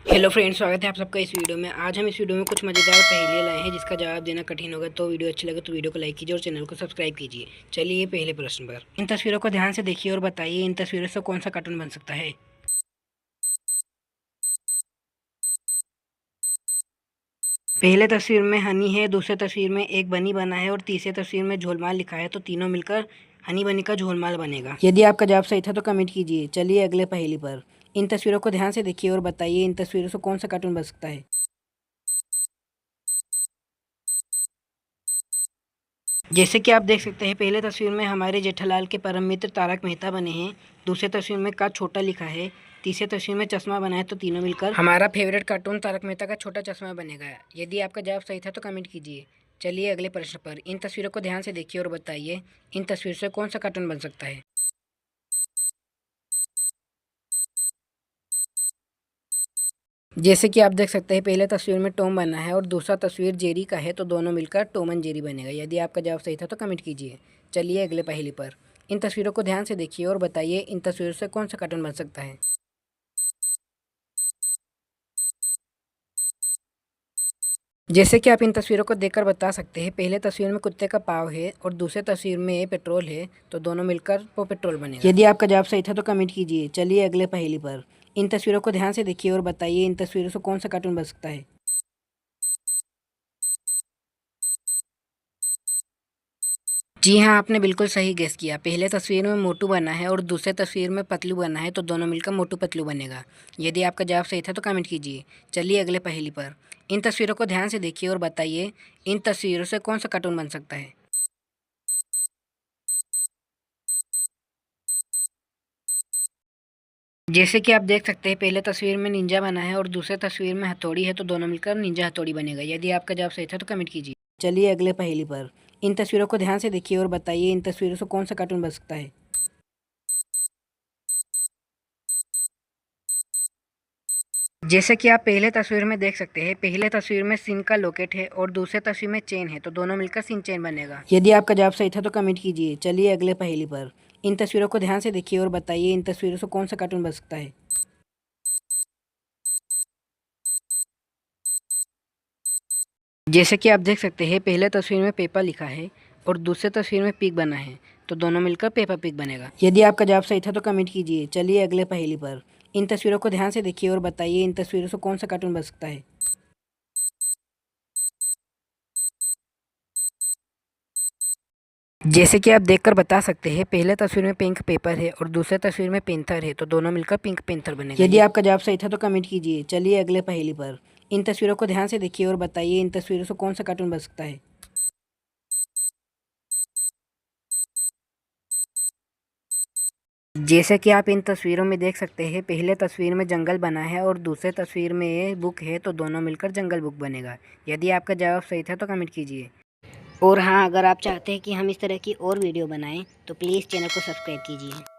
Hello friends, स्वागत है आप सबका इस वीडियो में। आज हम इस वीडियो में कुछ मज़ेदार पहेलियाँ लाए हैं जिसका जवाब देना कठिन होगा। तो वीडियो अच्छी लगे तो वीडियो को लाइक कीजिए और चैनल को सब्सक्राइब कीजिए। चलिए पहले प्रश्न पर। इन तस्वीरों को ध्यान से देखिए और बताइए इन तस्वीरों से कौन सा कार्टून बन सकता है। पहले तस्वीर में हनी है, दूसरे तस्वीर में एक बनी बना है और तीसरे तस्वीर में झोलमाल लिखा है। तो तीनों मिलकर हनी बनी का झोलमाल बनेगा। यदि आपका जवाब सही था तो कमेंट कीजिए। चलिए अगले पहेली पर। इन तस्वीरों को ध्यान से देखिए और बताइए इन तस्वीरों से कौन सा कार्टून बन सकता है। जैसे कि आप देख सकते हैं, पहले तस्वीर में हमारे जेठालाल के परम मित्र तारक मेहता बने हैं। दूसरे तस्वीर में का छोटा लिखा है। तीसरे तस्वीर में चश्मा बना है। तो तीनों मिलकर हमारा फेवरेट कार्टून तारक मेहता का छोटा चश्मा बनेगा। यदि आपका जवाब सही था तो कमेंट कीजिए। चलिए अगले प्रश्न पर। इन तस्वीरों को ध्यान से देखिए और बताइए इन तस्वीर से कौन सा कार्टून बन सकता है। जैसे कि आप देख सकते हैं, पहले तस्वीर में टॉम बना है और दूसरा तस्वीर जेरी का है। तो दोनों मिलकर टॉम एंड जेरी बनेगा। यदि आपका जवाब सही था तो कमेंट कीजिए। चलिए अगले पहेली पर। इन तस्वीरों को ध्यान से देखिए और बताइए इन तस्वीरों से कौन सा कार्टून बन सकता है। जैसे कि आप इन तस्वीरों को देखकर बता सकते हैं, पहले तस्वीर में कुत्ते का पाँव है और दूसरे तस्वीर में पेट्रोल है। तो दोनों मिलकर वो पेट्रोल बनेगा। यदि आपका जवाब सही था तो कमेंट कीजिए। चलिए अगले पहेली पर। इन तस्वीरों को ध्यान से देखिए और बताइए इन तस्वीरों से कौन सा कार्टून बन सकता है। जी हाँ, आपने बिल्कुल सही गेस किया। पहले तस्वीर में मोटू बना है और दूसरे तस्वीर में पतलू बना है। तो दोनों मिलकर मोटू पतलू बनेगा। यदि आपका जवाब सही था तो कमेंट कीजिए। चलिए अगले पहेली पर। इन तस्वीरों को ध्यान से देखिए और बताइए इन तस्वीरों से कौन सा कार्टून बन सकता है। जैसे कि आप देख सकते हैं, पहले तस्वीर में निंजा बना है और दूसरे तस्वीर में हथौड़ी है। तो दोनों मिलकर निंजा हथौड़ी बनेगा। यदि आपका जवाब सही था तो कमेंट कीजिए। चलिए अगले पहेली पर। इन तस्वीरों को ध्यान से देखिए और बताइए इन तस्वीरों से कौन सा कार्टून बन सकता है। जैसे कि आप पहले तस्वीर में देख सकते हैं, पहले तस्वीर में सिंह का लॉकेट है और दूसरे तस्वीर में चेन है। तो दोनों मिलकर सिंह चेन बनेगा। यदि आपका जवाब सही था तो कमेंट कीजिए। चलिए अगले पहेली पर। इन तस्वीरों को ध्यान से देखिए और बताइए इन तस्वीरों से कौन सा कार्टून बन सकता है। जैसे कि आप देख सकते हैं, पहले तस्वीर में पेपा लिखा है और दूसरे तस्वीर में पिग बना है। तो दोनों मिलकर पेपा पिग बनेगा। यदि आपका जवाब सही था तो कमेंट कीजिए। चलिए अगले पहेली पर। इन तस्वीरों को ध्यान से देखिए और बताइए इन तस्वीरों से कौन सा कार्टून बन सकता है। जैसे कि आप देखकर बता सकते हैं, पहले तस्वीर में पिंक पेपर है और दूसरे तस्वीर में पेंथर है। तो दोनों मिलकर पिंक पेंथर बनेगा। यदि आपका जवाब सही था तो कमेंट कीजिए। चलिए अगले पहेली पर। इन तस्वीरों को ध्यान से देखिए और बताइए इन तस्वीरों से कौन सा कार्टून बन सकता है। जैसे कि आप इन तस्वीरों में देख सकते हैं, पहले तस्वीर में जंगल बना है और दूसरे तस्वीर में बुक है। तो दोनों मिलकर जंगल बुक बनेगा। यदि आपका जवाब सही था तो कमेंट कीजिए। और हाँ, अगर आप चाहते हैं कि हम इस तरह की और वीडियो बनाएं तो प्लीज़ चैनल को सब्सक्राइब कीजिए।